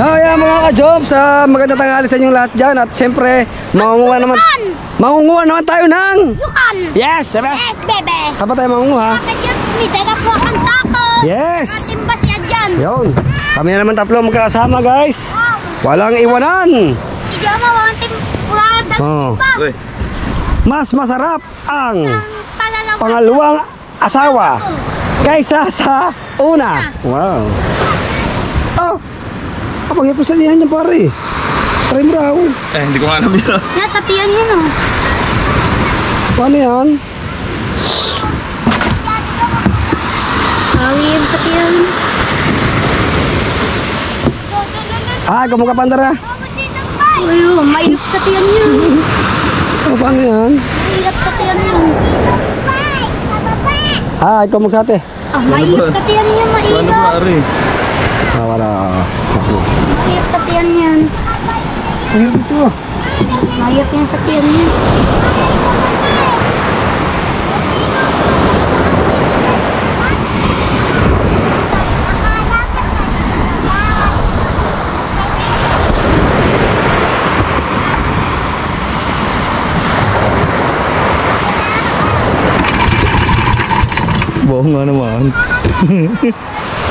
Oh, yeah, mga ka-jobs, magandang tanghali sa inyong lahat dyan. At siyempre, mangunguha naman tayo ng Lukan! Yes, bebe! Yes, bebe! Saan ba tayo mangunguha? May dala po akong sako! Yes! Timba siya dyan! Yun, kami na naman tatlo magkakasama, guys. Walang iwanan. Si Joma, walang timba! Oh. Mas masarap ang Pagagawa pangalawang asawa kaysa sa una. Wow. Oh, kapag ipasagihan niya pare. Try mo raw. Hindi ko nga alam yun. nasa tiyan yun, oh. Paano yan? Awim sa tiyan. Kamu ka pandara. Uy, mailap sa tiyan yun. Oh, paano yan? Mailap sa tiyan yun. Ikaw magsate. Mailap sa tiyan yun, Paano ba, mailap. Ari? Wala. Mailap sa tiyan yan. Ano ito? Mailap yan sa tiyan yun. Oo nga naman.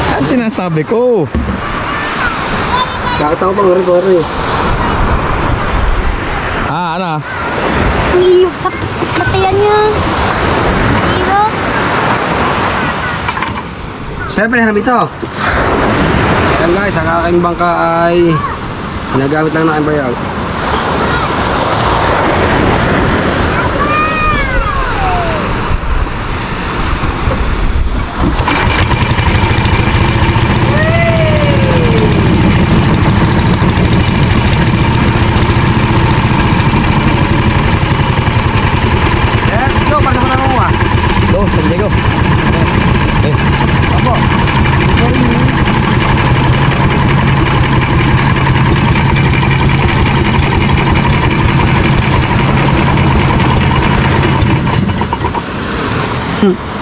Ano sinasabi ko? Kakatawa pang ngari-ngari. Ano? Ang iyok sa tiyan yan. Iyok. Sir, pinahanap ito. Ayan guys, ang aking bangka ay ginagamit lang ng aking bayag. San Diego. Apo.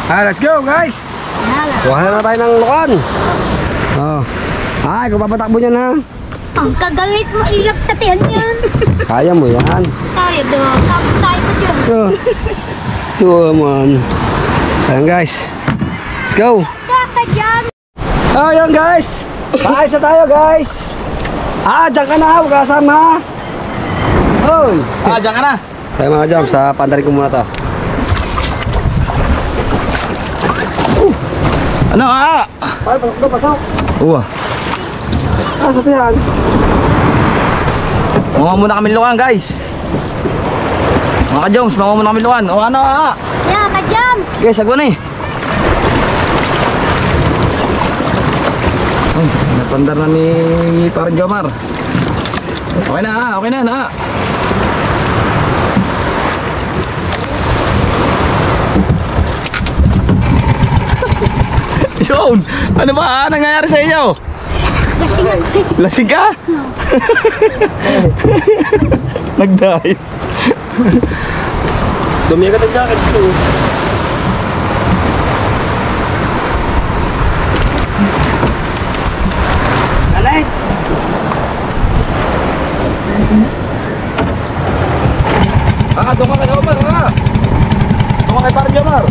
Let's go guys. Kuha na tayo ng lukan. Oh. Kung papatakbo niyan ha. Ang kagalit mo, ilap sa tiyan yan. Kaya mo yan. Tayo doon. Sabi tayo ko dyan. Ito man. Ayan guys. Let's go. Saka dyan. Ayan guys. Kaayos na tayo guys. Diyan ka na. Huwag kasama. Hoy. Diyan ka na. Tayo mga jam. Sa pandarin ko muna to. Ano Pasok. Pasok. Uwa. Sa tiyan. Mga muna kami luwan guys. Mga ka-Joms, mga muna kami luwan. O ano Yeah, ka-jams. Sige, sago na eh. Napandar na ni parang Jomar. Okay na. Yun! Ano ba? Nangyayari sa inyo? Lasing ako. Lasing ka? Nag-dive. Dumi ka ng jacket ito. Alay! Doon ka kay Jomar, Doon ka kay parang Jomar.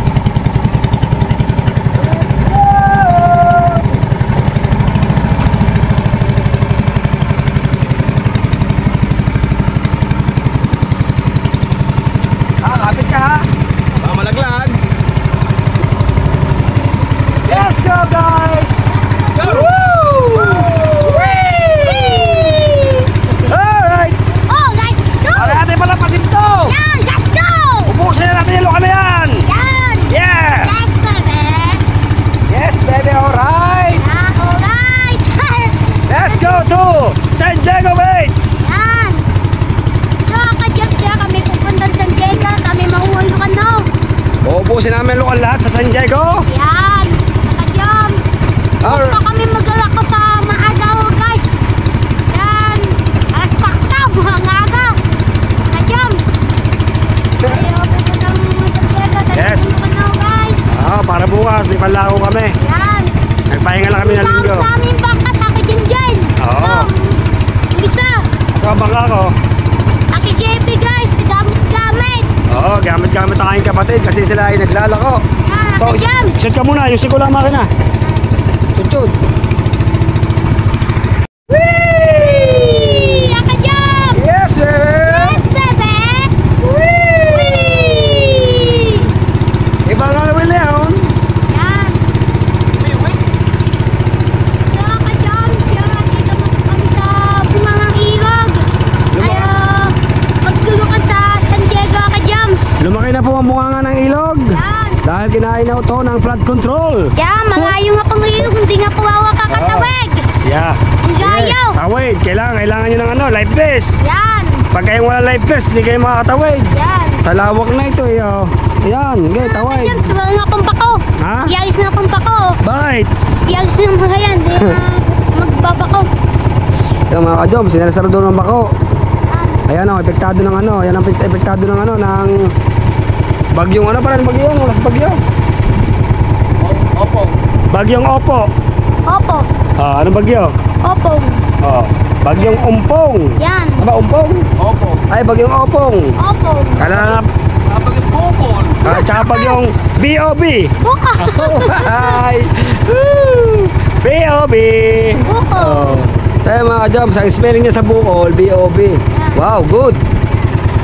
Kapit ka ha. Malaglag. Let's go guys! Go! Alright! Oh, let's go! Para natin palapasin to! Yan, let's go! Ubusin na natin yung lukan na yan! Yan! Yeah! Yes, baby! Yes baby, alright! Yeah, alright! Let's go to San Diego Beach! Yan! So, ka-jams siya, kami pupunta sa San Diego, kami mauwi ka na. Uubusin namin lukan lahat sa San Diego! Yan! Ka-jams! Alright. Gusto kami mag-alak sa maagaw, guys! Yan! Alas paktaw, mga aga! Ka-jams! Ayaw, pupunta ng San Diego, Yes. ka na, guys! Para bukas, may panlako kami. Yan! Nagpahinga lang kami ng linggo. Namin bangka sa akin dyan! Oo. sa bangka ko. Aki JP guys, gamit-gamit. Oo, gamit-gamit ang aking kapatid kasi sila ay naglalako. Yan, So, Ate Jams. shoot ka muna, yung siko lang makina. Shoot. Whee! Ate Jams. Yes, sir! Yes, bebe. Whee! Iba nga gawin na yun. Yan. So, Ate Jams, yan, dito kami sa Bungangang Ilog. Ayo, magtulungan sa San Diego, Ate Jams. Lumaki na po ang bunganga ng ilog. Yan. Dahil kinain na ito ng flood control. Yan, malayo nga pang ilog, hindi nga puwawa kakatawag. Yeah. Ang gayaw. Tawid, kailangan nyo ng life vest. Yan. Pag kayo wala life vest, hindi kayo makakatawid. Yan. Sa lawak na ito, Yan, okay, tawid. Yan, wala nga pang pako. Ha? Ialis na pang pako. Bakit? Ialis na mga yan. Di na magbabako. Yung mga ka-jobs, sinasaro doon ng bako. Ayan o, epektado ng Ayan ang epektado ng ng bagyong parang bagyo yan, wala sa bagyo. Opo. Bagyong Opo. Opo. Anong bagyo? Opong. Bagyong Umpong. Yan. Aba, Umpong? Opo. Ay, bagyong Opong. Opong. Kala Kapag yung bukol. tsaka bagyong BOB. Buko. Ay! Woo! BOB. Buko. Kaya mga ka-jobs, ang spelling niya sa bukol, BOB. Wow, good.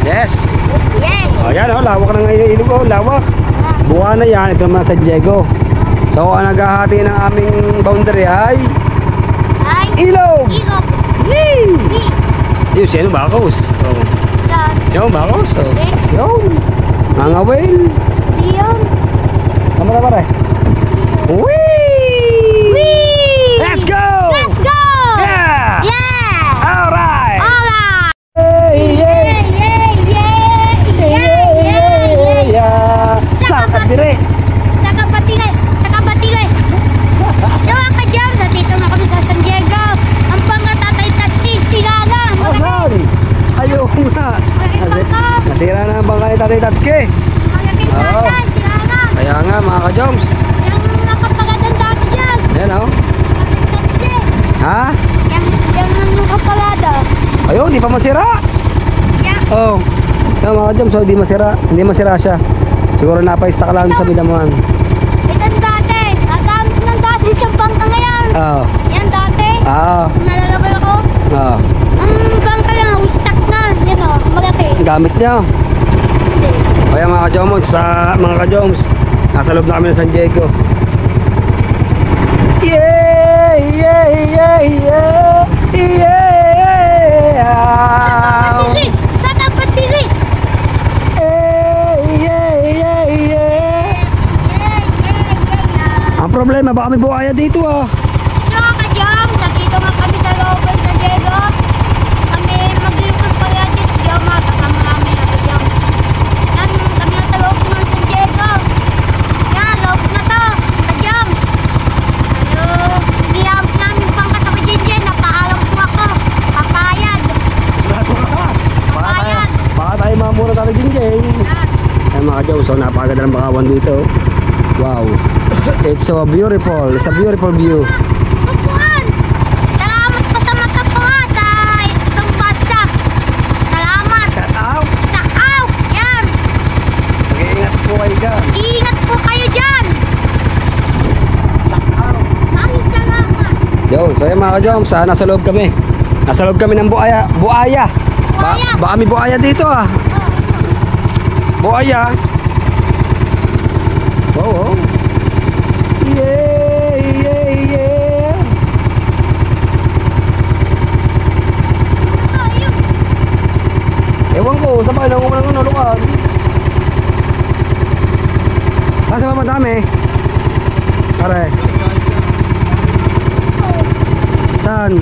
Yes. Yes. Ayan lawak ng ilog ko, lawak. Buwan na yan, ito naman San Diego. So, ang naghahati ng aming boundary ay Ay. ilog. Ilog. Yee! Ni. Yun, sino bakos? Yan. Yung bakos. Okay. Yung. Mga whale. Diyon. Tama na pare. Whee! Whee! Let's go! Let's go! Yeah! Yeah! Alright! Alright! Hey, Yeah, yeah, yeah, yeah, yeah, yeah. Saka dire. Saka batigay! Saka batigay! So, Ate Jams, nandito na kami sa San Diego. Ang pangatatay taxi, sila na. Asan? Ayaw na. Nasira na ang bangka ni Tatay Tatsuki. Malaking Oo. tatay, sila na. Kaya nga mga ka-jobs. Yung nakapagandang dati dyan. Yan Malaking taxi. Ha? Yung nakapagada. Ayun, di pa masira. Yan. Oh. Yan mga ka-jobs, di masira. Hindi masira siya. Siguro napaista ka lang sa bidamuhan. Itong dati. Nagamit ng dati sa bangka ngayon. Oo. Yan dati. Nalalabay ako. Oo. Ang bangka lang, stuck na. Yan o, malaki. Gamit niya. Hindi. Kaya mga ka-joms, nasa loob na kami ng San Diego. Yeah, yeah, yeah, yeah, yeah. Patili! Sana patili! Yeah, yeah, yeah. Ang problema, baka may buhaya dito So, ka-Joms, dito nga kami sa loob ng San Diego. Kami maglilipon pa yan si Joma, kasama namin na ka-Joms. Yan, kami sa loob ng San Diego. Yan, loob na to, ka-Joms. Ano, niyamp namin pang kasama Jinjen, napaalam po ako. Papayag. Papayag. Baka tayo mamura tayo din dyan. Yan. Ay mga ka-joms, so napakaganda ng bakawan dito. Wow. It's so beautiful. It's a beautiful view. Upuan! Salamat po sa magkapuha sa itong basta. Salamat! Out. Sa out! Yan! Mag-iingat po kayo dyan. Iingat po kayo dyan! Maraming salamat! Yo, so yan mga ka-joms, nasa loob kami. Nasa loob kami ng buaya. Buaya. Baka may buaya dito Buaya. Oh. Yeah, yeah, yeah. Oh, yun. Ewan ko, saan pa kailangan ko ng luwag? Kasi pa madami. Pare. Saan?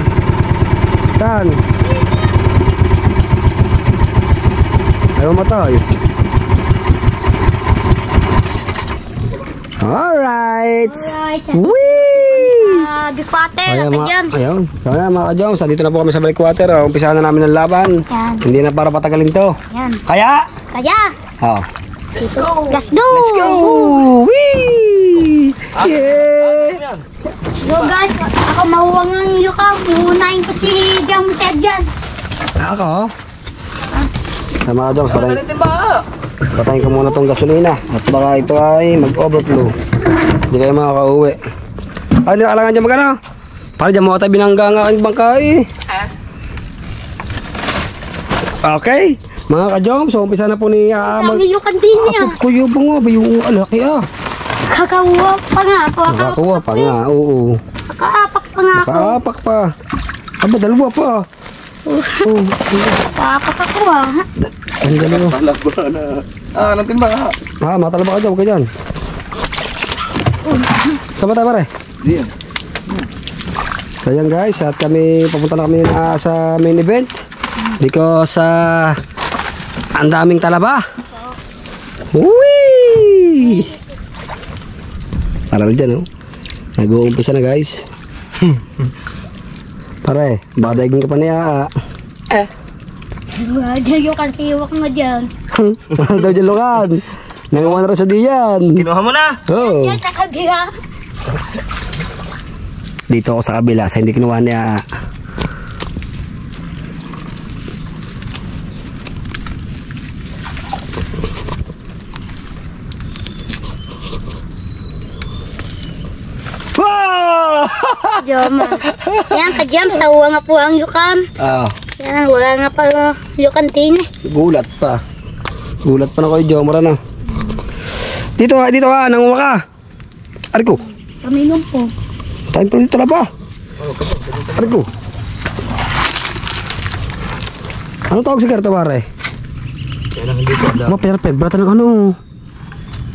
Ayaw matay. Alright. Alright. Whee! Bikwater, Ayan, ka-Joms. ayun. So ayan mga ka-joms, dito na po kami sa breakwater. Umpisa na namin ang laban. Yan. Hindi na para patagalin to. Yan. Kaya? Kaya, Let's go! Let's go! Whee! Yeah! So guys, ako mahuwang ang iyo ka. Iunahin ko si Joms dyan. Ako? Sa mga Joms, Dali timba. patayin ko muna tong gasolina. At baka ito ay mag-overflow. Hindi kayo makaka-uwi. Ay, hindi nakalangan dyan magana. Para dyan mo tayo binangga ang aking bangkay. Okay. Mga ka-Joms, so umpisa na po ni Dami yung kandinya. Apot ko yung bunga ba yung alaki Kakawa pa nga ako. Nakakuha pa nga, oo. Kakaapak pa nga ako. Kaapak pa. Aba, dalawa pa. Kakaapak ako ah. Ang dalawa. Talaba na. Anong timba ka? Matalaba ka dyan, huwag ka dyan. Sama tayo pare. Diyan. So yan guys, at kami papunta na kami sa main event. Because ang daming talaba. Uy! Paral dyan, oh. Nag-uumpisa na guys. Pare, baka daigin ka pa niya. Diyan yung kantiwak mo dyan. Wala daw dyan lukan. Nangawa na rin sa diyan. Kinuha mo na. Oh. Diyan sa kabila. Dito ako sa kabila, sa hindi kinuha niya. Diyan yan ka-jam sa uwa nga po ang yukan. Yan, wala nga pa yukan tin. Gulat pa. Gulat pa na kayo, Jomara na. Dito ha, nanguha ka. Ariko. Kami nung po. Tayo pa dito na ba? Ariko. Ano tawag si Gerta, pare? Yan ang hindi ko alam. Perfect. Balatan ng ano?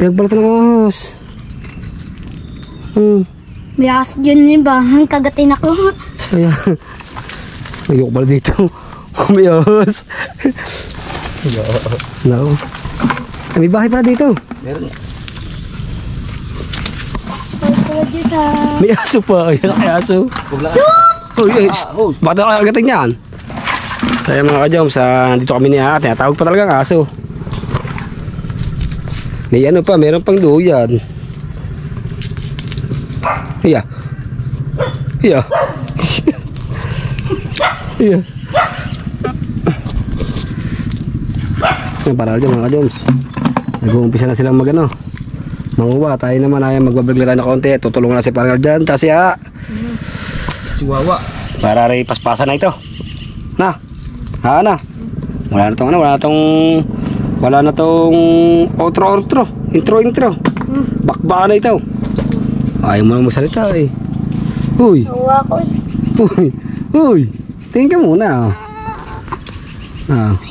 Balatan ng ahos. May aso dyan yun ba? Kagatin ako. Ayan. Ayoko pala dito. Kumiyos. No. May bahay pala dito. Meron. May aso pa. Ayan, may aso. Huwag lang. Uy, bakit ako kagatin yan? Kaya mga ka-Joms, dito kami ni ate. Tawag pa talaga ang aso. May ano pa, meron pang duyan. Iya. Iya. Iya. Para dyan mga ka-Joms. Nag-uumpisa na silang magano. Manguha, tayo naman ay magbablog tayo na konti. Tutulungan na si Parangal dyan. Kasi Chihuahua. para rin paspasan na ito. Na. Na. Wala na tong outro. Intro. Bakbaka na ito. Ayaw mo na magsalita eh. Uy. Uwa ko. Uy. Tingin ka muna.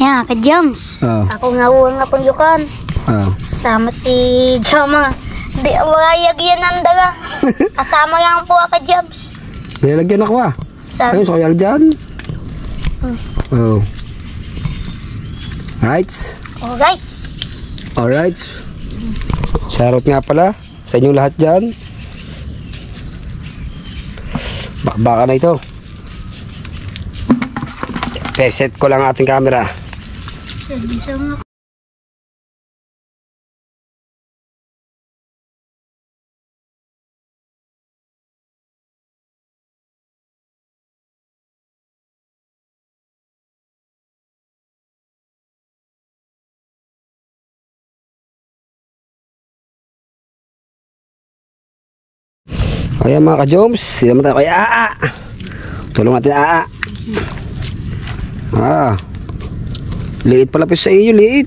Yan, ka-jams. Ako nga uwa nga pong yukan. Sama si Jama. Di awayag yan ang daga. Kasama yan po ka-jams. Nilalagyan ako Sabi. Ayun, soyal dyan. Alright. Shoutout nga pala sa inyong lahat dyan. Bakbaka na ito. Set ko lang ating camera. Kaya mga ka-Joms, sila naman tayo kay Aa. Tulong natin Aa. Liit pala pa sa iyo, liit.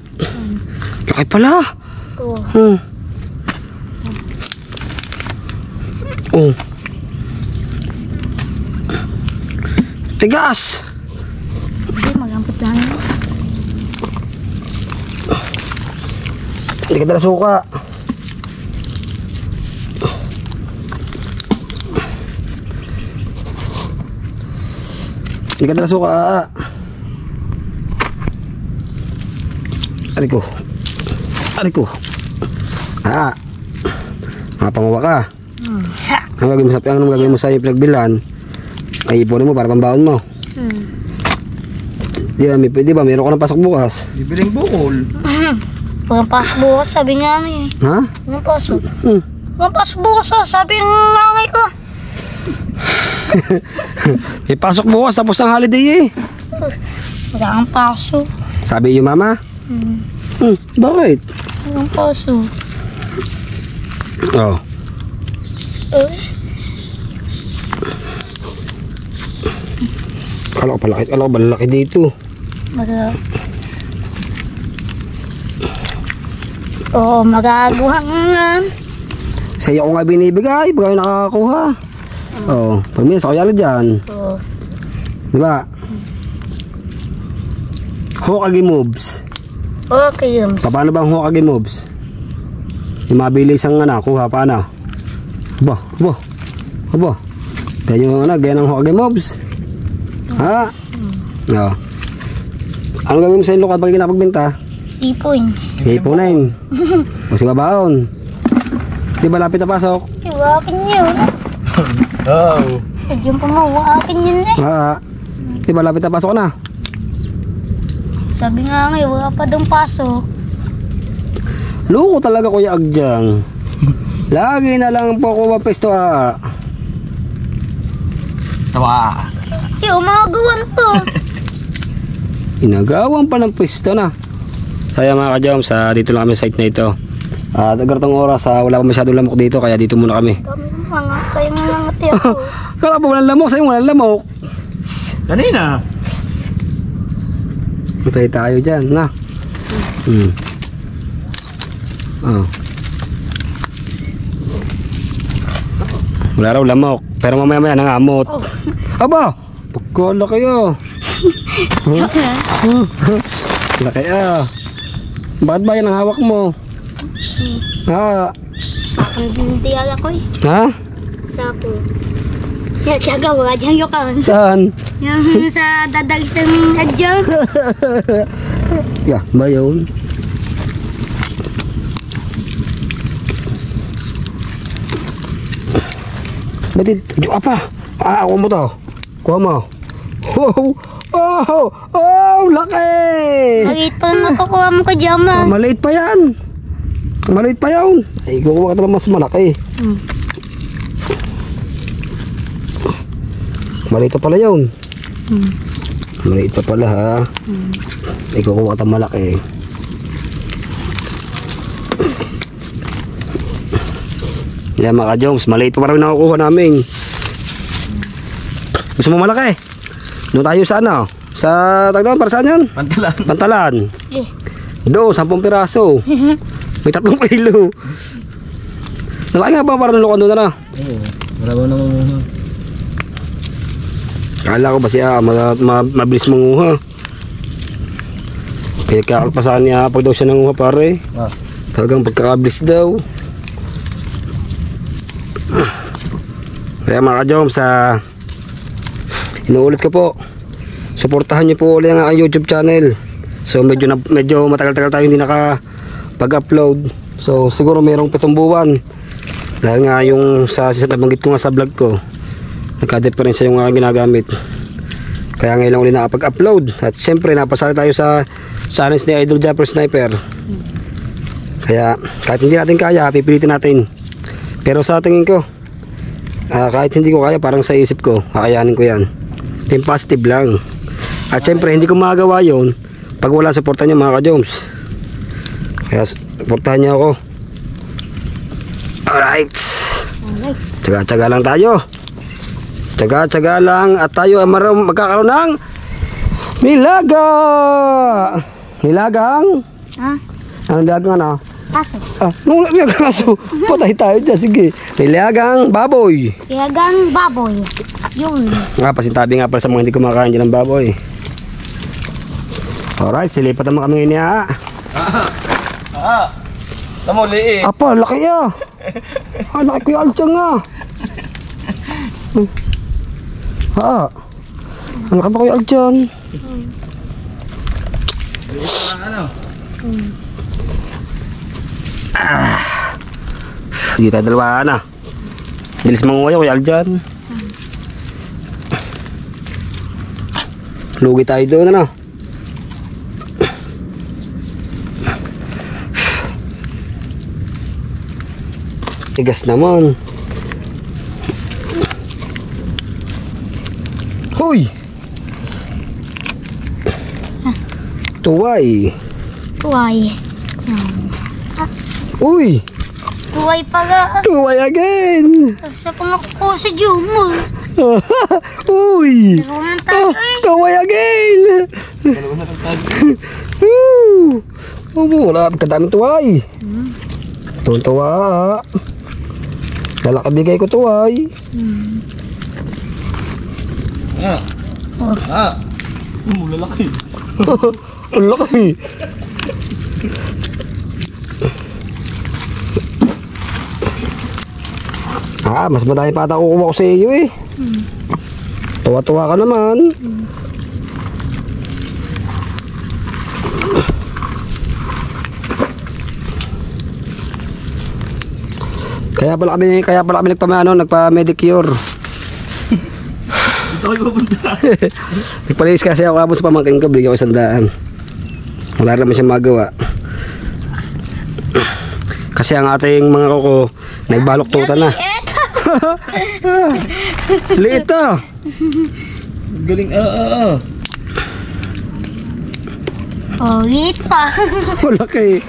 Laki pala. Tigas. Hindi, magampot lang. Hindi ka dala suka. Hindi ka dala suka. Ariko. Mapanguha ka. Ang gagawin mo sa yung pinagbilan, ay ipunin mo para pambaon mo. Di ba, meron ka ng pasok bukas? Bibiling bukol. Pag pasok bukas, sabi nga nga eh. Ha? Pag pasok. Pag pasok bukas, sabi nga nga ko. May pasok bukas tapos ng holiday eh. Wala kang paso. Sabi yung mama? Bakit? Walang paso. Oh. Eh, Kala ko palaki. Kala ko malaki dito. wala. Oo, magagawa nga. Sa'yo ko nga binibigay. Pag kayo nakakakuha. Oh. Pag minsan sa kuyala dyan. Oo. Diba? Hokage moves. Okay, yun. Paano bang Hokage moves? Yung mabilis ang kuha paano? Aba. Ganyan yung ganyan ang Hokage moves. Ha? No. Ano gagawin mo sa ilok pag pinapagbenta? Ipon. Hipunin. O si babaon. Di ba lapit na pasok? Iwakin yun. Oh. Sadyang pamawakin yun eh. Di ba lapit na pasok na? Sabi nga nga, wala pa dong pasok. Loko talaga Kuya Agjang. Lagi na lang po ako mapesto Tawa. Tiyo, magawan to. Inagawan pa ng pwesto na. Kaya mga ka-Joms, dito lang kami sa site na ito. At agartong oras, wala pa masyadong lamok dito, kaya dito muna kami. Kami mga, kayo mga ngati ako. Kala pa walang lamok, sa'yo walang lamok. Kanina. Matay tayo dyan, na. Oh. Wala raw lamok, pero mamaya-maya nangamot. Oh. Aba! Pagkala kayo. Laki Bakit ba yan ang hawak mo? Sa akin hindi ko eh. Ha? Sa po. Yan, tiyaga, wala dyan yung kan. Saan? Yung sa dadagisang adyan. Ba yun? Batid, apa? Ako mo to. Kuha mo. Laki! Maliit pa lang nakukuha mo ka dyan, man. Maliit pa yan. Maliit pa yun. Ay, kukuha ka naman mas malaki. Maliit pa pala yun. Maliit pa pala ha. Ay, kukuha ka malaki. Yan mga ka-Joms, maliit pa rin nakukuha namin. Gusto mo malaki? Doon tayo sa ano? Sa tagdoon, para saan yun? Pantalan. Pantalan. Eh. Doon, 10 piraso. May 3 kilo. Nalaki nga ba para nalukan doon na? Oo. Wala ba naman. Kala ko ba siya mabilis manguha. Pinagkakalpasan niya pag daw siya nanguha pare. Talagang pagkakabilis daw. Kaya mga ka-Joms, inuulit ko po, suportahan niyo po ulit ang aking YouTube channel. So medyo matagal-tagal tayo hindi nakapag-upload. So siguro mayroong 7 buwan. Dahil nga yung nabanggit ko nga sa vlog ko, nagka-difference yung ginagamit. Kaya ngayon lang ulit nakapag-upload. At siyempre napasali tayo sa challenge ni Idol Japper Sniper. Kaya kahit hindi natin kaya, pipilitin natin. Pero sa tingin ko, kahit hindi ko kaya, parang sa isip ko, kakayanin ko yan. Team positive lang. At syempre hindi ko magagawa yon pag wala suporta niyo mga ka-Joms. Kaya suportahan niyo ako. Alright. Tsaga-tsaga lang tayo. Tsaga-tsaga lang at tayo ay magkakaroon ng nilaga. Nilagang? Ha? Anong nilagang ano? Paso. Nung nilagang aso, patay tayo dyan. Sige. Nilagang baboy. Tiyagang baboy. Yun. Nga, pasintabi nga pala sa mga hindi kumakain dyan ng baboy. Alright, silipat naman kami ngayon niya. Namuli eh. Apa, laki ah. Laki ko yung altsang ah. Laki pa ko yung altsang. Hindi tayo dalawa na. Bilis manguha yung kuya Aljan. Lugi tayo doon ano. Tigas naman. Hoy! Tuway. Tuway. Uy! Tuway pala. Tuway again! Sa pangako sa Jumbo. Uy! Dalawa na tayo eh. Tuway again! Wala kadaming tuway. Tuwa. Lalaki bigay ko tuway. Lalaki. Ang laki. Mas madami pa ata kukuha ko sa iyo eh. Tuwa-tuwa ka naman. Kaya pala kami nagpa-medicure. Ito kayo pupunta. Nagpalinis kasi ako kapos sa pamangkin ko, bigyan ko 100. Wala naman siya magawa. Kasi ang ating mga kuko, nagbaloktutan na. Liit ah. Galing, Oh, liit pa. Malaki.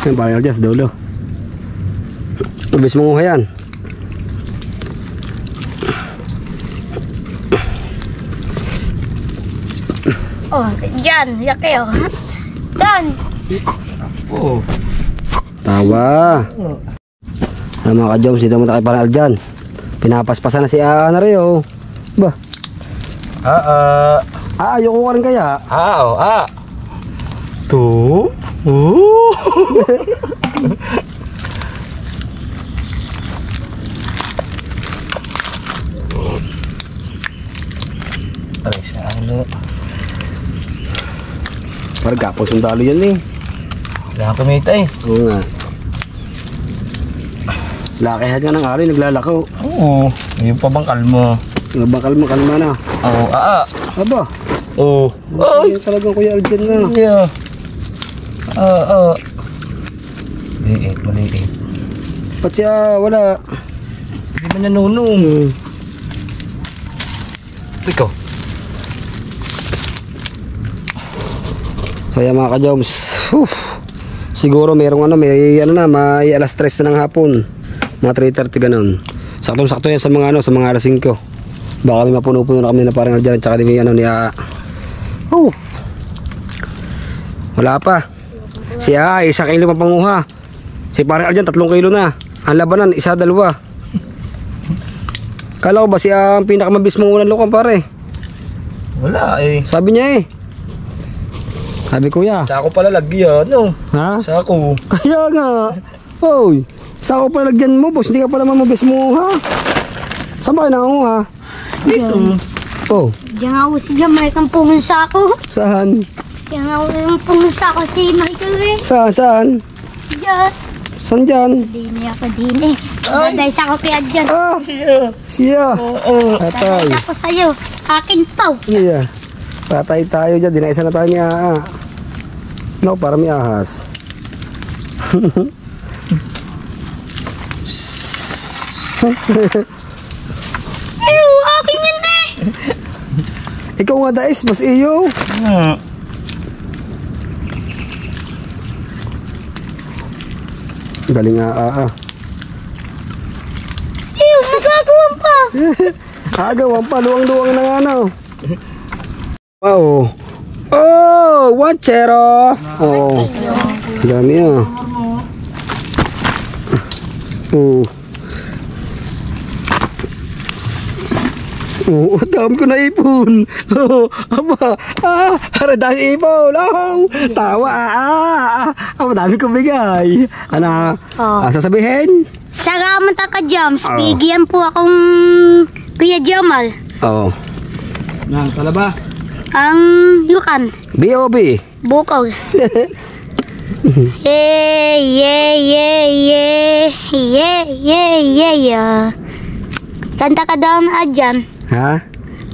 Yung barrel dyan sa dulo. Mabilis mong yan. Oh, dyan. Laki oh. Dan. Oo. Tawa. Mga ka-joms, dito mo na kay Paral dyan. Pinapaspasan na si Ana rin oh. Ba? Ayoko ka rin kaya. To? Aray sa ano. Parang gapong sundalo yan eh. Wala akong kumita eh. Oo nga. Lakihan ka ng ari, naglalako. Oo. Yung pabangkal mo. Kalma na. Oo. Aba, Oo. Ay! yun talagang Kuya Alden na. Yeah. Maliit. Ba't siya wala? Hindi man nanunong. Ikaw. Kaya mga ka-joms, siguro may alas 3 na ng hapon. Mga 3:30 ganun. Sakto-sakto yan sa mga alas 5. Baka may mapuno-puno na kami na parang dyan at saka may ni wala pa. Si Ay, 1 kilo pa panguha. Si parang dyan 3 kilo na. Ang labanan, 1, 2. Kala ko ba siya ang pinakamabis mong unang lokang pare? Wala eh. Sabi niya eh. Sabi kuya. Sako pala lagyan, no? Ha? Sako. Kaya nga. Hoy, saan ko pala lagyan mo, boss? Hindi ka pala mamabis mo, ha? Saan ba kayo nangunguha? Ito. Oh, Diyan nga ako si Jamay kang pumunsa ako. saan? Diyan nga ako pumunsa ako si Michael eh. Saan? Diyan. Saan dyan? Dini ako din eh. Dahil sa ako kaya dyan. Siya. Patay. Dahil ako sa'yo. Akin to. Siya. Patay tayo dyan. Dinaisa na tayo ni Aa. No, para may ahas. Ew, akin yan eh. Ikaw nga dais, mas iyo. Galing Aa. Ew, nagagawan pa. Agawan pa, luwang-luwang na nga ano. Wow. Oh, watchero. Oh. Dami ah. Oh. Oh, dami ko na ipon. Oh, aba. Haradang ipon. Oh, tawa. Dami ko bigay. Ano? Oh. Sasabihin? Salamat ka, Jams. Oh. Bigyan po akong Kuya Jamal. Oo. Nang talaba. Ang yukan. B.O.B. Bukog. Yeah. Kanta ka daw na Adjan. Ha?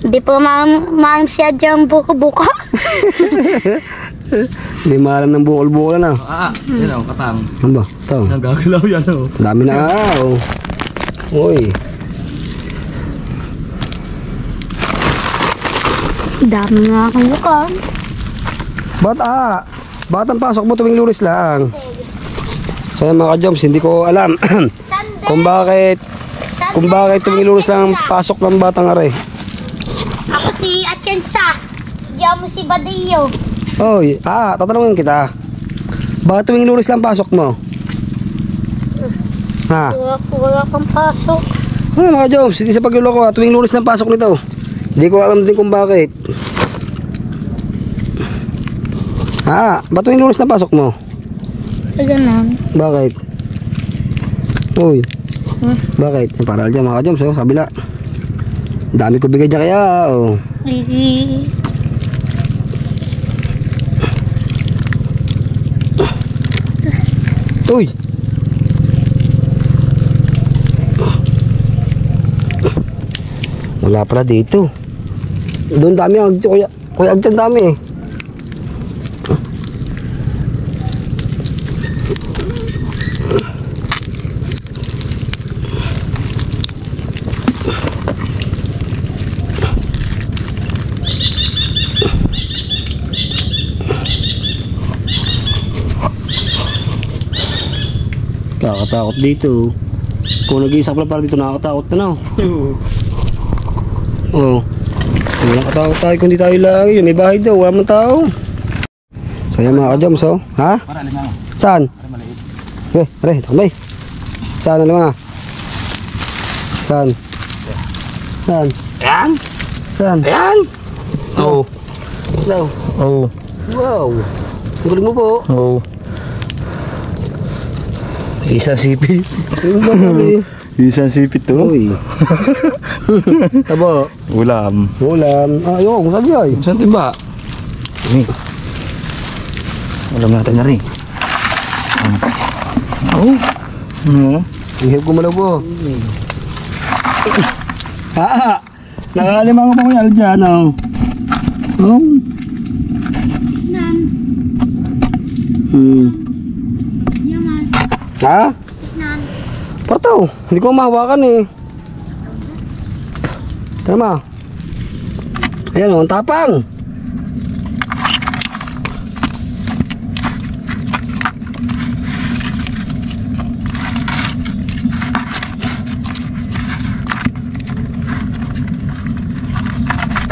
Hindi po maam si Adjan buko-buko. Hindi maalam ng bukol-bukol na. Yan o, katang. Ano ba? Ito. Nagagalaw yan o. Dami na oh. Uy. Dami nga akong yukan. Batang pasok mo tuwing Lunes lang. So yan mga ka-Joms, hindi ko alam Sunday. kung bakit tuwing Lunes lang ang pasok ng batang are. Ako si Atienza. Diyan mo si Badillo. Oy, tatanungin kita. Bakit tuwing Lunes lang pasok mo? Ha? Wala kang pasok. Ano mga Joms, hindi sa pagluloko tuwing Lunes lang pasok nito. Hindi ko alam din kung bakit. Ba't tuwing Lunes lang pasok mo? Ganun. Bakit? Uy. Bakit? Para dyan mga Joms, sa kabila. Dami ko bigay dyan kaya, Uy. Wala pala dito. Doon dami kuya Agdan dami eh. Nakakatakot dito. Kung nag-iisa pala para dito nakakatakot na no. Oo. Nakakatakot tayo kung di tayo lagi. May bahay daw, wala mong tao. So yan mga ka-Joms, ha? Para lima. Saan? Para maliit. Pare, takbay. Saan ang lima? Saan? Saan? Ayan. Saan? Ayan. Oo. Saan? Oo. Wow. Ang galing mo po. Oo. Isang sipit. Yung ba sabi? Isang sipit to. Uy. Taba. Ulam. Ulam. Ayoko, kung sabi ay. Saan tiba? Ulam natin na rin. Oo. Ihip ko malaw po. Nakalima ko pa kuya dyan, Nan. Yaman. Nan. Partaw, hindi ko mahawakan eh. Tama. Ayan ang tapang.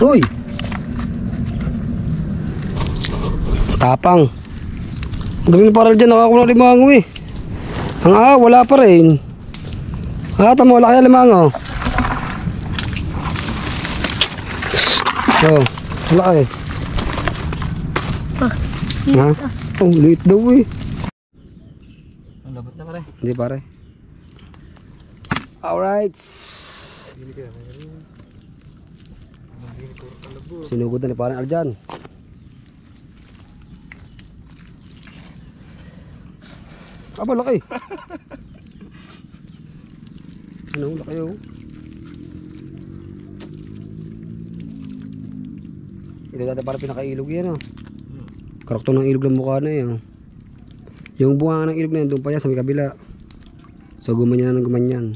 Uy! Tapang. Galing na parang dyan, nakakuha ng limango eh. Wala pa rin. Tama, wala kaya limango. Wala kaya. Liit daw eh. Ang labot na pare. Hindi pare. Alright. Sinugod na ni parang Arjan. Laki. Laki oh. Ito dati parang pinakailog yan Karakto ng ilog ng mukha na yan. Yung bunga ng ilog na yan, doon pa yan sa may kabila. So gumanyan ng gumanyan.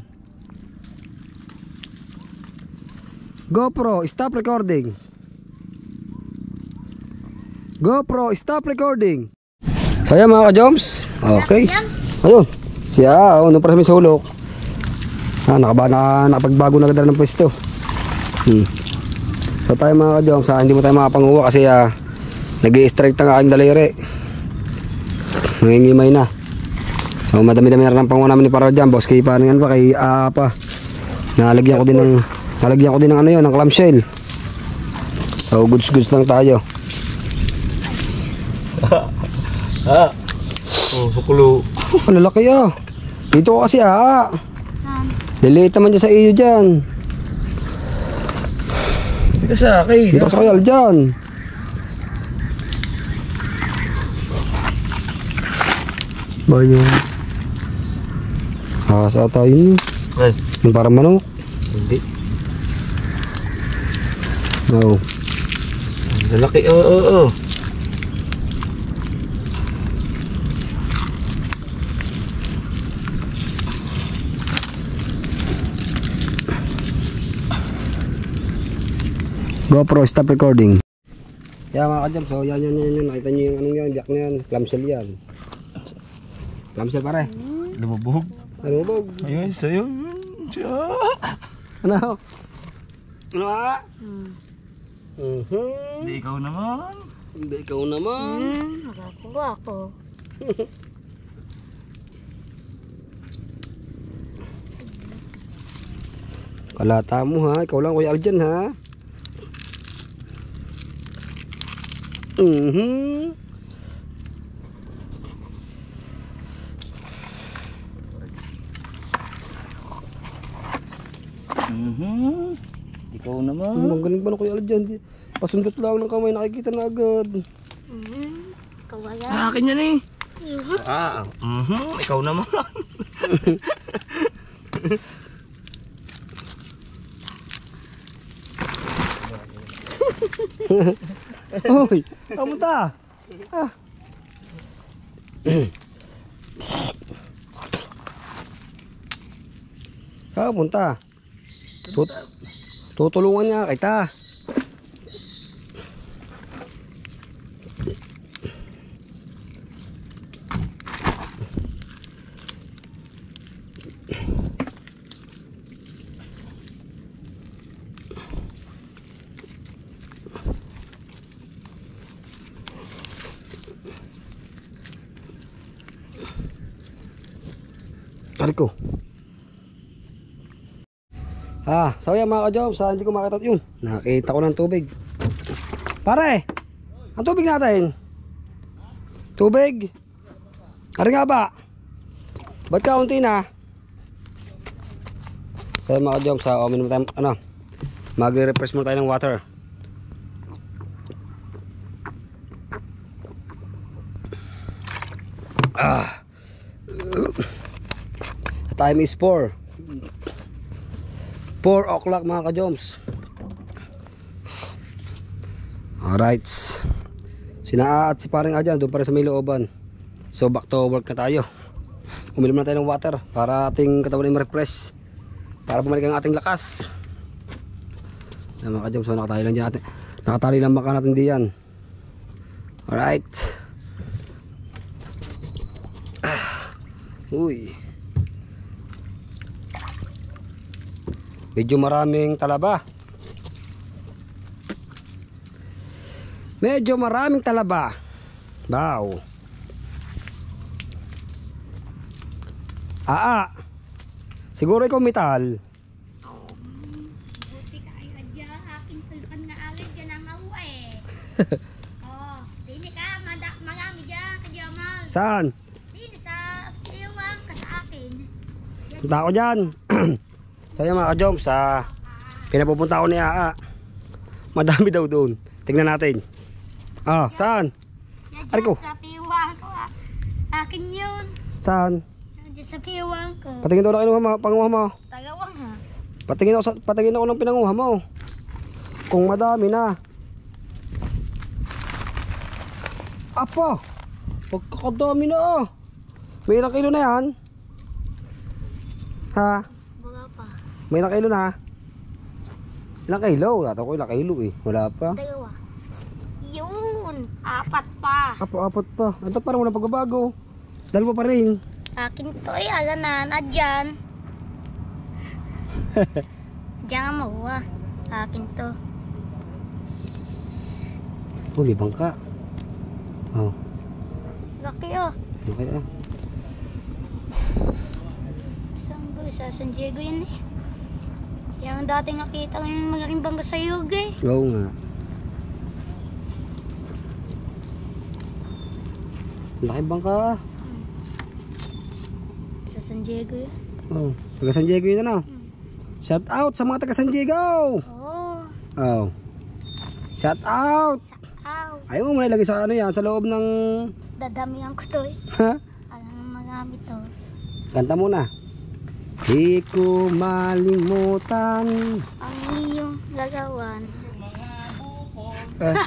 GoPro, stop recording. GoPro, stop recording. So yan mga ka-Joms. Okay. Ayun. Siya, nung para sa may sulok. Nakapagbago na agad ng pwesto. So tayo mga ka-Joms, hindi mo tayo makapanguha kasi nag-i-strike ng aking daliri. Nangingimay na. So madami-dami na rin ang panguha namin ni para dyan. Boss kay paano yan pa, kay pa. Nalagyan ko din ng ng clamshell. So goods lang tayo. Sukulo. Ang lalaki Dito ko kasi Saan? liliit naman dyan sa iyo dyan. Dito sa akin. Dito sa kayal dyan. Bayo. Asa tayo yun. Yung parang manok. Hindi. No. Ang lalaki. Oo. GoPro, stop recording. Kaya mga ka-jump, so yan. Nakita nyo yung anong yan, biyak na yan. Clamshell yan. Clamshell pare. Lumubog. Ano bog? Ayun, sa'yo. Ano? Ano ha? Hindi ikaw naman. Hindi ikaw naman. Nakakuha ako. Kalata mo ha. Ikaw lang Kuya Aljan ha. Ikaw naman. Ang galing ba na Kuya Aljan? Pasundot lang ng kamay, nakikita na agad. Kawala. Akin yan eh. Ikaw naman. Hoy, kamusta? Ah. Saan punta? Tutulungan niya kita. Ariko. So yan mga ka-jobs, hindi ko makita yun. Nakita ko ng tubig. Pare, ang tubig natin. Tubig. Ari nga ba? Ba't kaunti na? So yan mga ka-jobs, uminom tayo, magre-refresh muna tayo ng water. Time is 4 o'clock mga ka-joms. Alright, sina at si paring Adjan doon para sa may looban. So back to work na tayo. Uminom na tayo ng water para ating katawan ay ma-refresh, para bumalik ang ating lakas. Mga ka-joms, so nakatali lang dyan natin. Nakatali lang baka natin diyan. Alright. Uy, medyo maraming talaba. Medyo maraming talaba. Wow. Siguro ikaw metal. Buti ka ay adya. Aking tulpan nga agad ka ng awa eh. Dini ka. Marami dyan. Kadya mal. Saan? Dini sa iwang ka sa akin. Punta ako dyan. So yan mga ka-joms, pinapupunta ako ni Aa. Madami daw doon. Tingnan natin. Saan? Ari ko. Sa piwang ko. Akin yun. Saan? Diyan sa piwang ko. Patingin daw na kinuha mo, panguha mo. Tagawang ha. Patingin ako ng pinanguha mo. Kung madami na. Apa, pagkakadami na. May ilang kilo na yan? Ha? Baga pa. May ilang kilo na? Ilang kilo? Data ko ilang kilo eh. Wala pa. Dalawa. Yun. 4 pa. Apat pa. Ito parang walang pagbabago. Dalawa pa rin. Akin to ay alanan. Adyan. Diyan nga mahuwa. Akin to. May bangka. Laki oh. Okay ah. Sa San Diego yun eh. Yung dating nakita ko yung magaling bangga sa yug eh. Oo nga. Laki bangka. Sa San Diego yun. Taga San Diego yun ano. Shout out sa mga taga San Diego. Shout out. Ayaw mo muna ilagay sa ano yan, sa loob ng... Dadamihan ko to eh. Ha? Alam magamit to. Kanta muna. Di ko malimutan Ang iyong gagawan.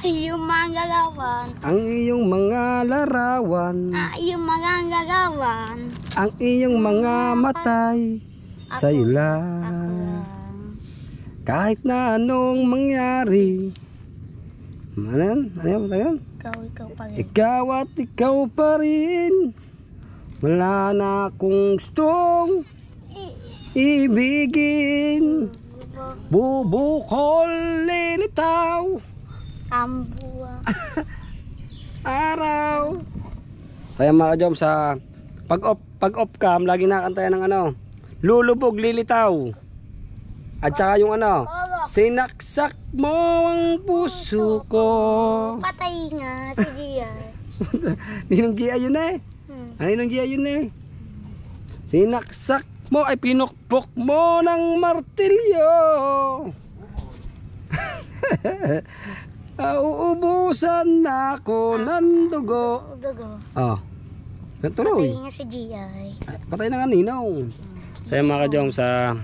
Iyong mga gagawan. ang iyong mga larawan, Iyong mga gagawan. ang iyong mga matay. Sa'yo Ako lang. lang. Kahit na anong mangyari, Ano yan? Ano yan? Ano yan? Ikaw pa rin. Ikaw at ikaw pa rin. Wala na akong gustong ibigin. Bubukol lilitaw Ambua. araw. Kaya mga ka-jom, sa pag-off cam, lagi nakantayan ng ano, lulubog lilitaw. At saka yung ano, sinaksak mo ang puso ko. Patay nga. Sige yan. Ninong Gia yun eh. Ano Ninong Gia yun eh. Sinaksak mo ay pinukpok mo ng martilyo. Uubusan na ako ng dugo. Dugo. Oh. Patay Tuloy. nga si G.I. Patay na nga Ninong. Sa'yo mga ka-jom, sa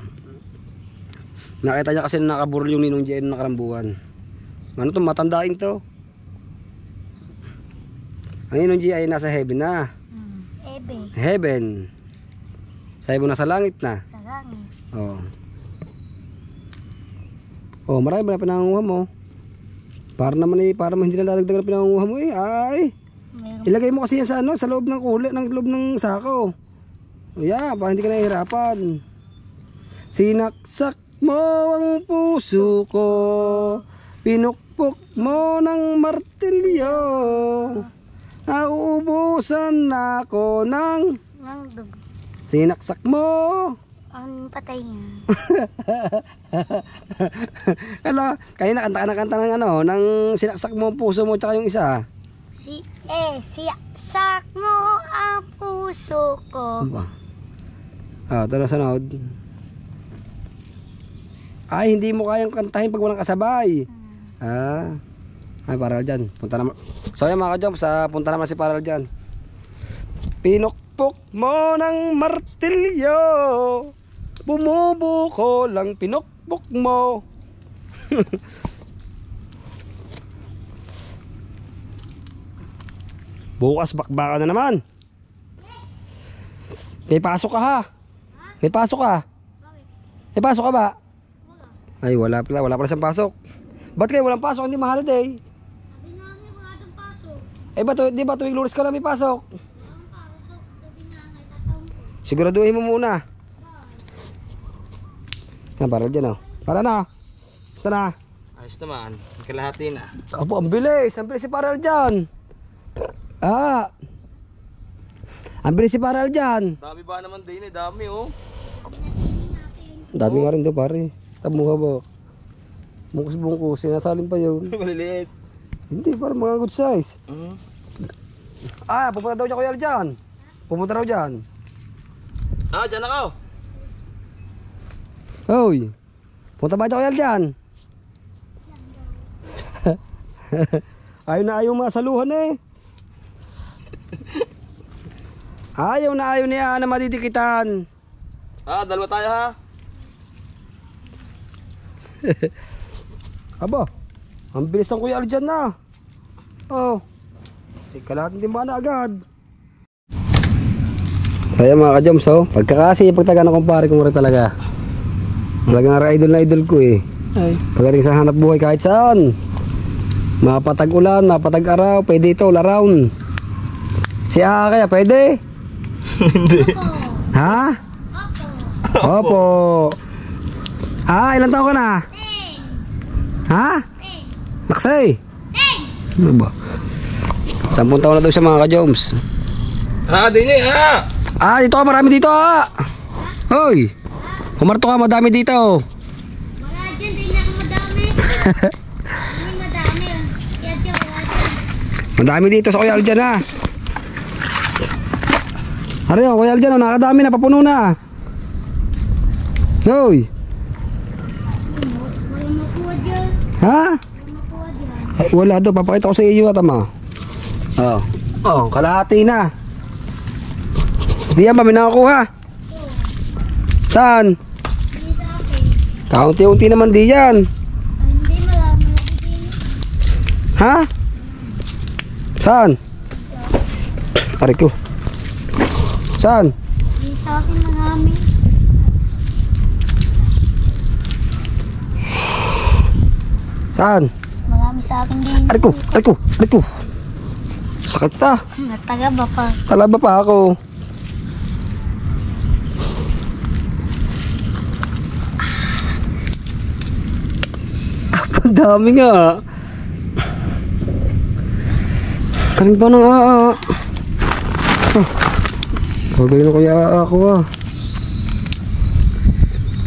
nakita niya kasi na nakaburol yung Ninong Gia nung nakarambuan. Ano to, matandain to. Ang Ninong Gia ay nasa heaven na. Ebe. Heaven. Sa heaven na sa langit na. Sa langit. Oh. Oh, marami ba na pinangunguha mo? Para naman hindi na dadagdagan ang pinangunguha mo eh. Ay. Meron. Ilagay mo kasi yan sa ano, sa loob ng loob ng sako. Yeah, para hindi ka nahihirapan. Sinaksak mo ang puso ko. Pinukpok mo ng martilyo. Nauubusan na ako ng Nang dugo. sinaksak mo. Ang patay nga. Hala, kanina kanta ng ano, ng sinaksak mo ang puso mo tsaka yung isa. Siyak mo ang puso ko. Ano ba? Ah, tara sunod. Ay, hindi mo kayang kantahin pag walang kasabay. Ah. Ay, Paral dyan. Punta naman. So, yan mga ka-jom, punta naman si Paral dyan. Pinukpok mo ng martilyo. Bumubuko lang pinukpok mo. Bukas bakbaka na naman. May pasok ka ha? May pasok ka? May pasok ka ba? Ay wala pala siyang pasok. Ba't kayo walang pasok? Hindi ma-holiday. Sabi namin wala dang pasok. Eh ba di ba tuwing Lunes ka lang may pasok? Walang pasok. Sabi namin tatawag ko. Siguraduhin mo muna. Yan para dyan oh. Para na. Basta na. Ayos naman. Kalahati na. Opo, ang bilis. Ang bilis si Paral dyan. Ah. Ang bilis si Paral dyan. Dami ba naman din eh? Dami oh. Dami nga rin daw pare. Tamuha ba? Bungkus-bungkus. Sinasalin pa yun. Maliliit. Hindi, parang mga good size. Ah, pupunta daw niya Kuya Al dyan. Pupunta daw dyan. Ah, dyan ako. Hoy. Punta ba niya Kuya Al dyan? Ayaw na ayaw masaluhan eh. Ayaw niya na madidikitan. Ah, dalawa tayo ha. Aba, ang bilis ng Kuya Al dyan na. Oh. Teka lahat hindi ba na agad. Kaya mga ka-joms, so, pagkakasi pagtaga ng kumpare kong rin talaga. Talagang idol na idol ko eh. Ay. Pagdating sa hanap buhay kahit saan. Mapatag ulan, mapatag araw, pwede ito, larawn. Si Aka kaya pwede? Hindi. Ha? Opo. Ah, ilang taon ka na? Ha? Naksay? Ano ba? 10 taon na daw siya mga ka-joms. Ah, din eh ha. Ah, dito ka, marami dito ha. Hoy, kumarto ka, madami dito. Wala dyan, di na ako madami. Hindi madami. Kaya dyan, wala dyan. Madami dito sa Kuya Al dyan ha. Ariyo, Kuya Al dyan, oh, nakadami na, papuno na. Hoy. Wala makuha dyan. Ha? Wala makuha dyan. Ay, wala daw, papakita ko sa iyo atama. Oh. Oh, kalahati na. Di yan ba, may nakakuha? Saan? Hindi sa akin. Kaunti-unti naman di yan. Hindi marami. Ha? Saan? Aray ko. Saan? Hindi sa akin marami. Saan? Marami kami sa akin din. Aray ko. Sakit ta. Nataga ba pa? Talaba pa ako. Ang dami nga. Kaling pa nang Gagawin ko ako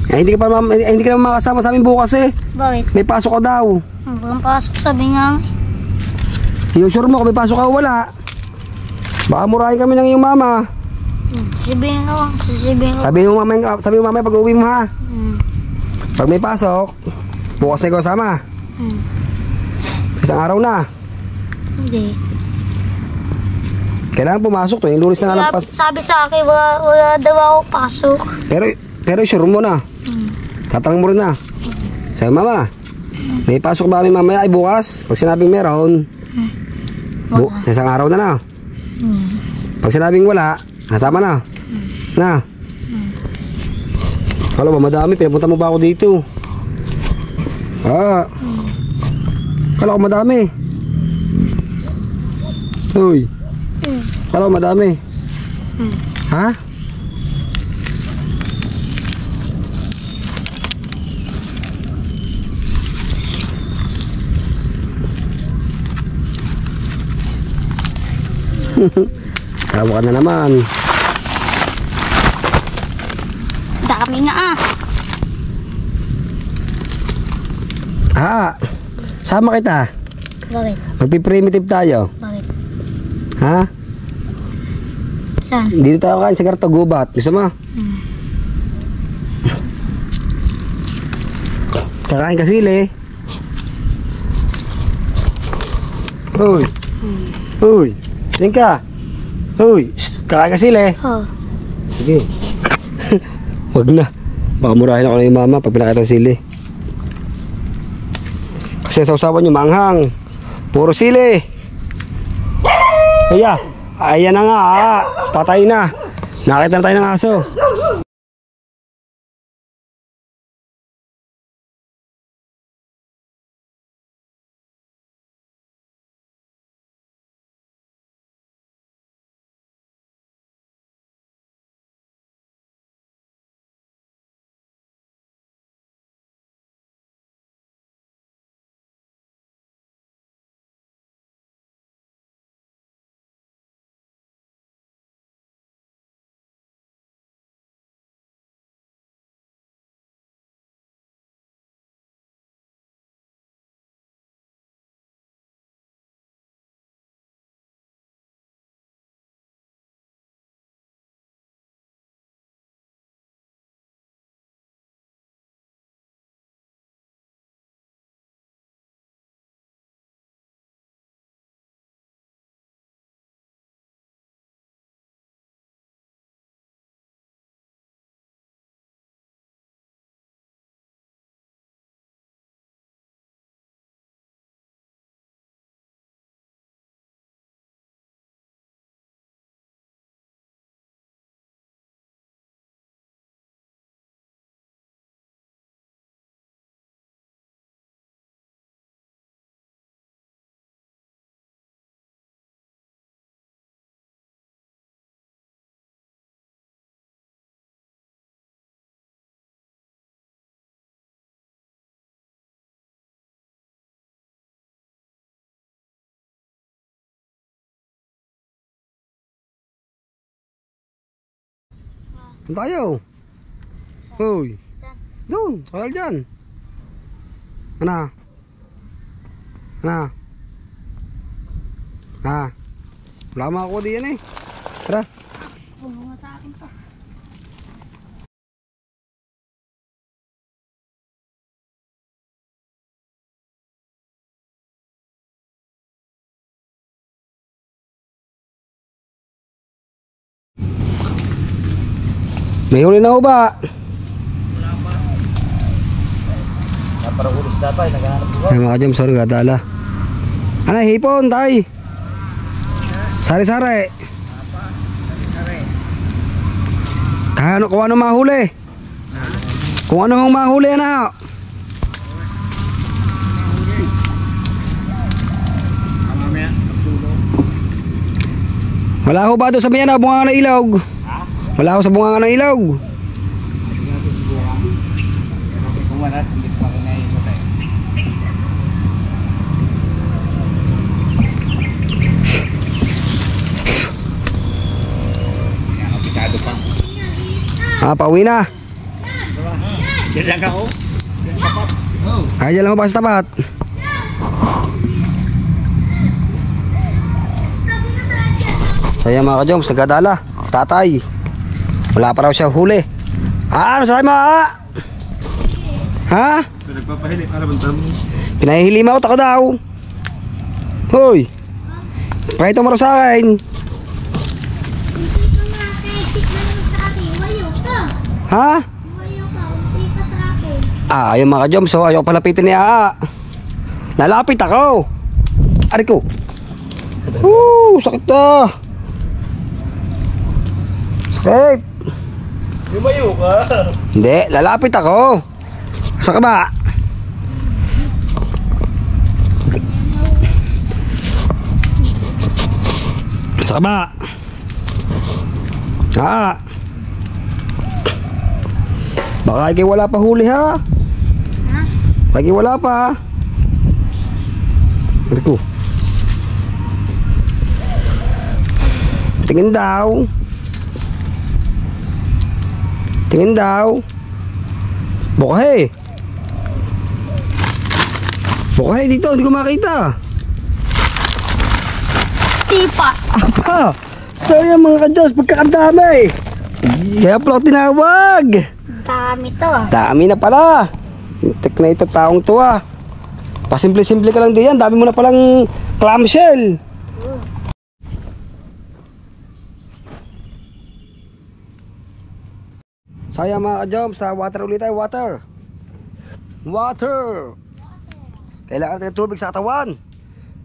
hindi ka pa hindi ka naman makasama sa amin bukas eh. Bakit? May pasok ka daw. Walang pasok, sabi nga. I-sure mo kung may pasok ka o wala. Baka murahin kami ng iyong mama. Sabihin ko. Sabi mo mamaya pag uwi mo ha. Pag may pasok, bukas na ikaw sama. Isang araw na. Hindi. Kailangan pumasok to. Yung Lunes na nga lang Sabi sa akin, wala daw ako pasok. Pero sure mo na. Tatanong mo rin na. Sabi mama, may pasok ba kami mamaya ay bukas? Pag sinabing meron, isang araw na na. Pag sinabing wala, nasama na. Na. Kala ba madami? Pinapunta mo ba ako dito? Kala ko madami. Uy. Kala ko madami. Ha? Tawa ka na naman. Dami nga Sama kita. Bakit? Magpi-primitive tayo. Bakit? Ha? Saan? Dito tayo kain sa Garto Gubat. Gusto mo? Kakain ka sili. Uy. Tingin ka. Kakain ka sili. Sige. Wag na. Baka murahin ako na yung mama pag pinakita sili. Kasi sausawan yung manghang. Puro sili. Ayan na nga. Patay na. Nakita na tayo ng aso. Saan tayo? Doon, sakal dyan. Ana? Wala mga ako diyan eh. Tara. Bunga sa akin to. May huli na ho ba? Para ulis na tayo, naghahanap ko. Ay mga jam, sorry gadala. Ano, hipon, tay? Sari-sari. Kung ano mahuli? Kung ano hong mahuli na. Wala ho ba doon sa may bunga ng ilog? Wala ho sa bunga ng ilog. Pauwi na. Diyan lang ako. Ay, dyan lang ho ba sa tapat? Saya mga ka-joms, nagdadala si tatay. Wala pa raw siya huli. Ano sabi mo? Ha? Nagpapahili para bantam. Pinahihili mo ako daw. Hoy. Pakita mo raw sa akin. Ha? Ayun mga ka-joms, so ayaw palapitin niya. Lalapit ako. Ari ko. Sakit na. Sakit. Lumayo ka. Hindi, lalapit ako. Asa ka ba? Asa ka ba? Baka kayo wala pa huli ha? Baka kayo wala pa. Ari ko. Tingin daw. Tingin daw. Bukahe. Bukahe dito, hindi ko makita. Tipa. Apa? Sayang mga ka-Diyos, pagkakadami. Kaya pala ako tinawag. Dami to. Dami na pala. Hintik na ito taong to ah. Pasimple-simple ka lang din yan. Dami mo na palang clamshell. Sayang mga ka-Job, sa water ulit tayo, water. Water. Kailangan natin ng tubig sa katawan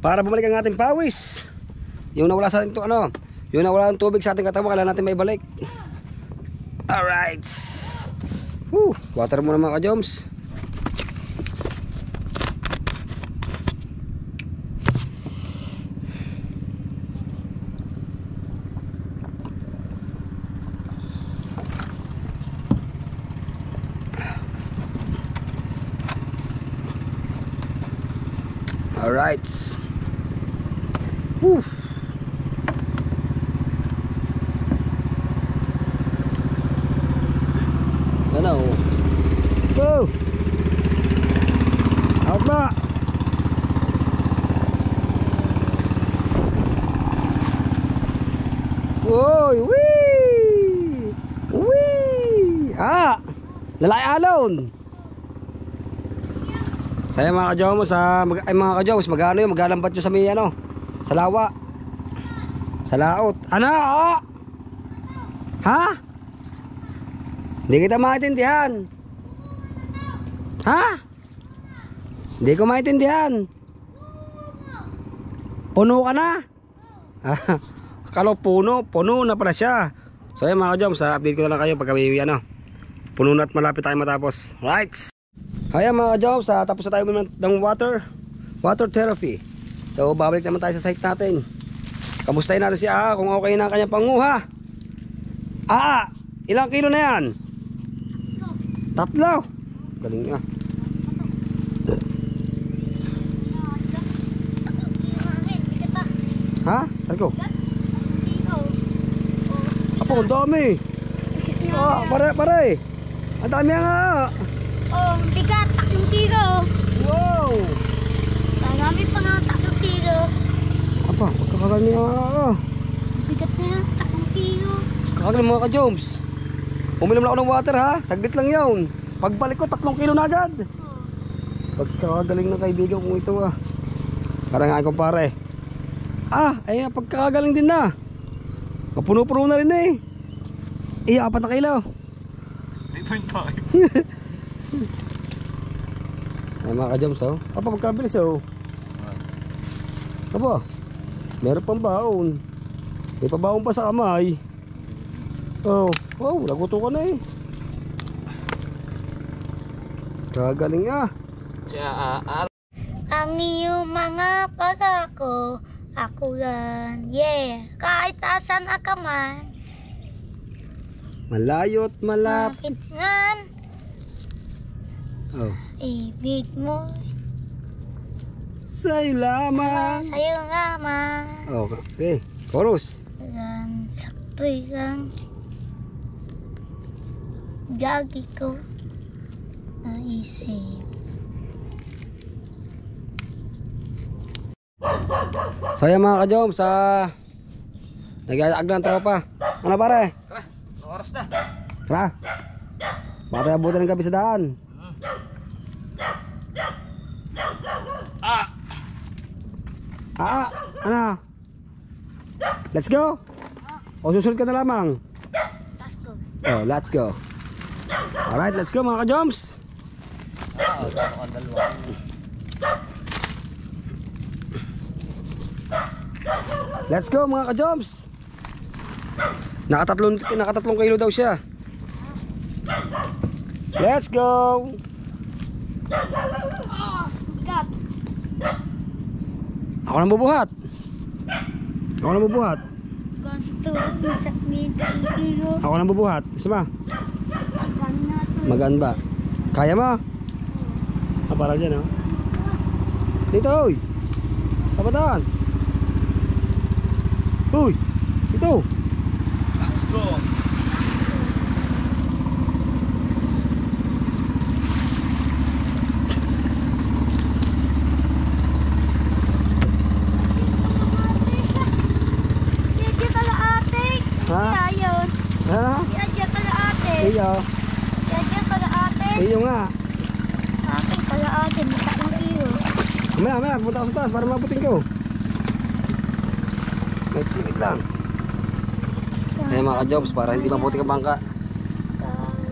para bumalik ang ating pawis. Yung nawala sa ating yung nawala ng tubig sa ating katawan, kailangan natin may balik. Alright. Water muna mga ka-Joms. Alright. Ano? Go! Out na! Woy! Wee! Wee! Lalaki alon! Saya mga ka-Jomos, mga ka-Jomos, magalambat nyo sa may sa lawa. Sa laot. Ano? Ha? Hindi kita maintindihan. Ha? Hindi ko maintindihan. Puno ka na? Akala puno na pala siya. So yan mga ka-Jomos, update ko na lang kayo pag kami puno na at malapit tayo matapos. Right? Ayan mga ka-Jomos, tapos na tayo ng water therapy. So babalik naman tayo sa site natin. Kamustahin natin si kung okay na ang kanyang panguha. Ilang kilo na yan? 3. Galing nga. Ha? Tarko? Apo, ang dami. Pare. Ang dami nga. Oh, bigat, 3 kilo. Wow! Marami pa nga 3 kilo. Apa, pagkakagal niya. Bigat na yan, 3 kilo. Kakagal mga ka-Joms. Uminom lang ako ng water ha. Saglit lang yun. Pagbalik ko, 3 kilo na agad. Pagkakagaling ng kaibigan kong ito Parang nga akong pare. Pagkakagaling din na. Kapuno-puno na rin 4 na kilo. 3.5. Ay mga ka-Joms pagkabilis meron pang baon. May pabaon pa sa kamay. Naguto ka na Kagaling Siya ang iyong mga pagako ako yan. Yeah, kahit asan ka man. Malayo't malap. Lapit ngan, Oh. ibig mo. Sa'yo lamang. Sa'yo nga man. Okay. Chorus. Yan, sakto'y kang gagi ko naisip. So yan mga ka-jom, sa nag-aag ng tropa. Ano pare? Oras na. Tara. Baka tayo abutin ng gabi sa daan. Ano? Let's go. O susunod ka na lamang. Let's go. Oh, let's go. Alright, let's go mga ka-joms. Let's go mga ka-joms. Nakatatlong kilo daw siya. Let's go. God. Ako nang bubuhat. Ganto, sa midang kilo. Ako nang bubuhat. Gusto ba? Agan na to. Magaan ba? Kaya mo? Parang dyan, oh. Dito, oy. Kabataan. Uy, ito. Let's go. Yadya kala ate. Ha? Ayaw. Ha? Yadya kala ate. Iyo. Yadya kala ate. Iyo nga. Akin kala ate. Mata ng iyo. Maya, punta ako sa taas para mabutin ko. Wait lang. Ay mga ka-jobs, para hindi mabuti ka bangka.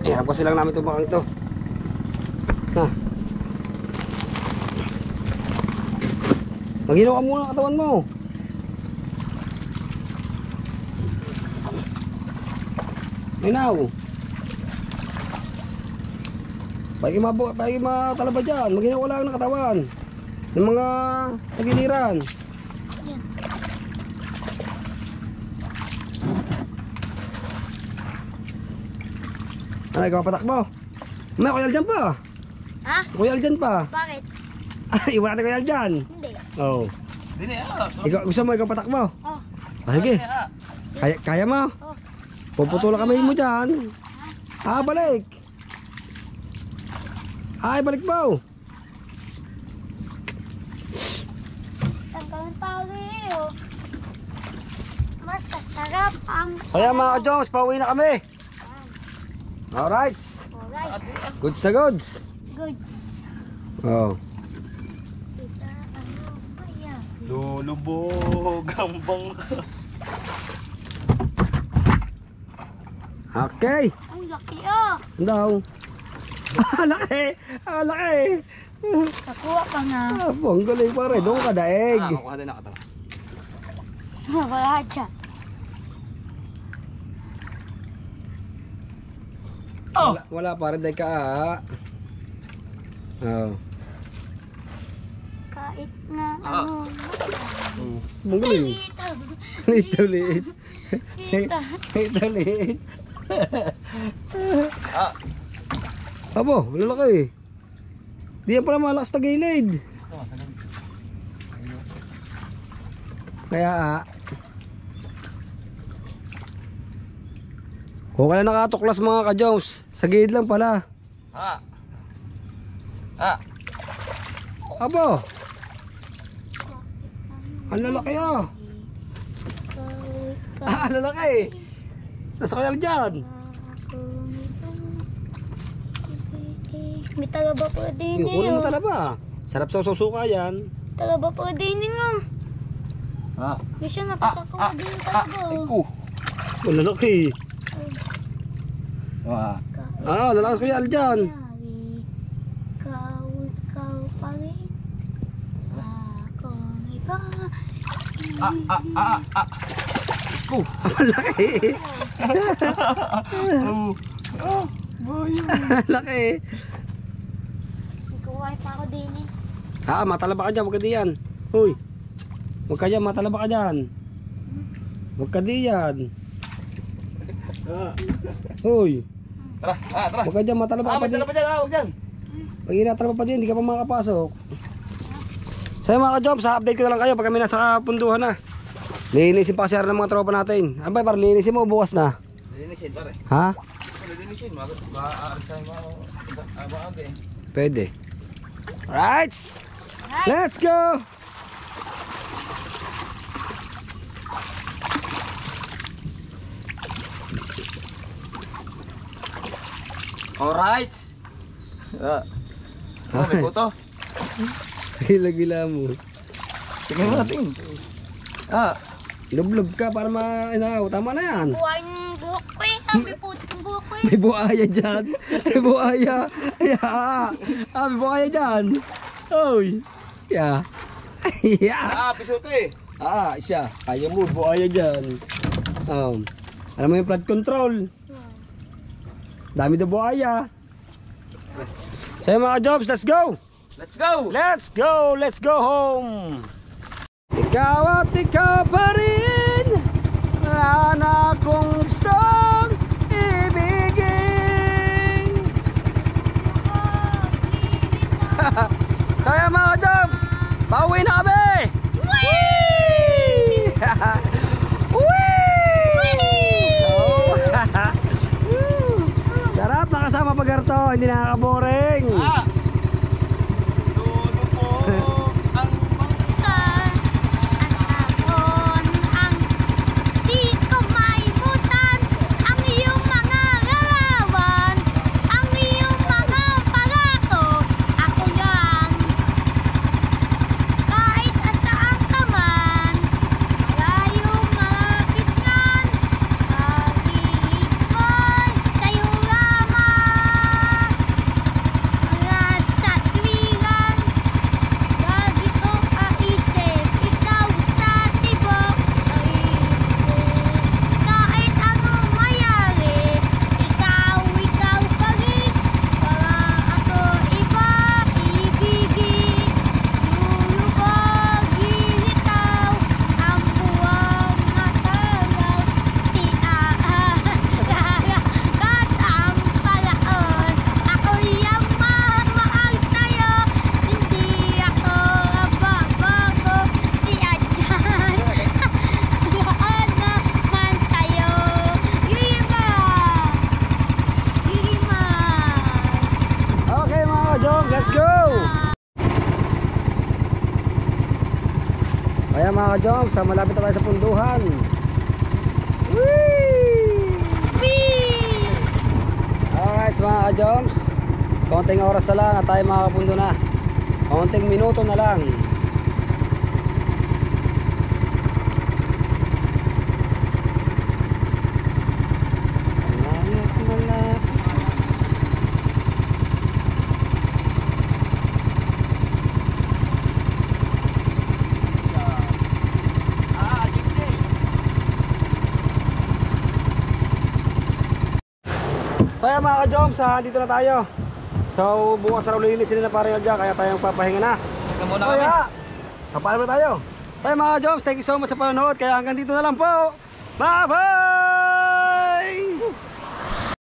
Hirap kasi lang namin itong bangkang ito. Ha? Maghinaw ka muna ang katawan mo. Minaw. Pagi matalaba dyan. Maghinaw ka lang ng katawan. Ng mga tagiliran. Yan. Ano, ikaw patakbo? May kuyal dyan pa. Ha? Kuyal dyan pa. Bakit? Iwan natin kuyal dyan. Hindi. Oo. Dini, Ikaw, gusto mo ikaw patakbo? Oh. Sige. Kaya mo? Oh. Puputulan kami mo dyan. Balik. Balik mo. Tanggalin tayo. Masasarap ang... So yan mga ka-joms, pauwi na kami. Alright. Alright. Goods na goods. Goods. Oh. Kita ano pa yan? Lulubog ang bangka. Okay. Ang laki oh. Ano daw? Laki. Laki. Nakuha ka nga. Ang galing pare. Doon ka daig. Nakuha din nakatawa. Wala siya. Oh! Wala pare. Daig ka Oh. Kahit nga ano. Ang galing. Kita. Liit. Kita. Liit. Abo, lalaki. Di yan pala malakas na gilid. Kaya kung wala nakatuklas mga ka-jones, sa gilid lang pala. Abo. Ang lalaki ang lalaki. Nasa kaya dyan. May talaba po din Yung ulo mo eh. talaba. Sarap sa susuka yan. Talaba po din nga. May siya nakatakuha din yung talaba. Ang lalaki. Lalaki kuya dyan. Ikaw pa rin. Akong iba. Ang laki. Ang laki. Ikuhay pa ako din eh. Matalaba ka dyan. Huwag ka diyan. Uy. Huwag ka dyan, matalaba ka dyan. Huwag ka diyan. Hoy. Tara, tara. Huwag ka dyan, matalaba ka pa May dyan. dala pa dyan, huwag dyan. Pag inatalaba pa dyan, hindi ka pa makapasok. So mga ka-jobs, update ko na lang kayo pag kami nasa punduhan na. Linisin pa kasi ng mga tropa natin. Ano ba, para linisin mo, bukas na. Lilinisin, pare. Ha? Lilinisin, maaarisan mo. Maaga eh. Pwede. Alright. Let's go. Alright. May kuto. Gila-gila mo. Tingnan mo natin. Lublob ka para ma-inaw. Tama na yan. Buhay ng buhok ko eh. Sabi po yung buhok ko eh. May buhaya dyan. May buhaya. May buhaya dyan. Oy. Yeah. Yeah. Pisote eh. Siya. Kaya mo, buhaya dyan. Alam mo yung flood control. Dami na buhaya. So mga jobs, let's go. Let's go. Let's go. Let's go home. Ikaw at ikaw pa rin. Wala na akong gustong ibigin. Kaya mga jobs, pauwi na kami. Whee! Whee! Oh. Sarap nakasama pag-arto, hindi nakaka-boring. Dulo po ang Ang di ko maibutan ang iyong mga larawan, ang iyong mga pangako. Ako lang, kahit asaan ka man, malayong malapit man, pag-ibig ko'y sa'yo lamang. Mga sa tuwigan, lagi ko kaisip, ikaw sa tibok kaisip ko. Kahit anong mayari, ikaw pa rin. Wala ako iba ibigin. Lulubog, ilitaw, ang buwang natalaw. Si kat ang palaon. Ako'y ang mahal sa'yo. Hindi ako babago. Si Adyan. Laan naman sa'yo. Giriman. Okay mga jobs, let's go. Kaya mga jobs, malapit na tayo sa punduhan. Whee! Alright mga ka-jobs, konting oras na lang at tayo makakapundo na. Konting minuto na lang. So ayan mga ka-jobs, dito na tayo. So bukas na ulilinisin na pare dyan, kaya tayong papahinga na. Tingnan muna kami. Kaya, kapalaman na tayo. Hey mga ka-jobs, thank you so much sa panonood. Kaya hanggang dito na lang po. Bye-bye!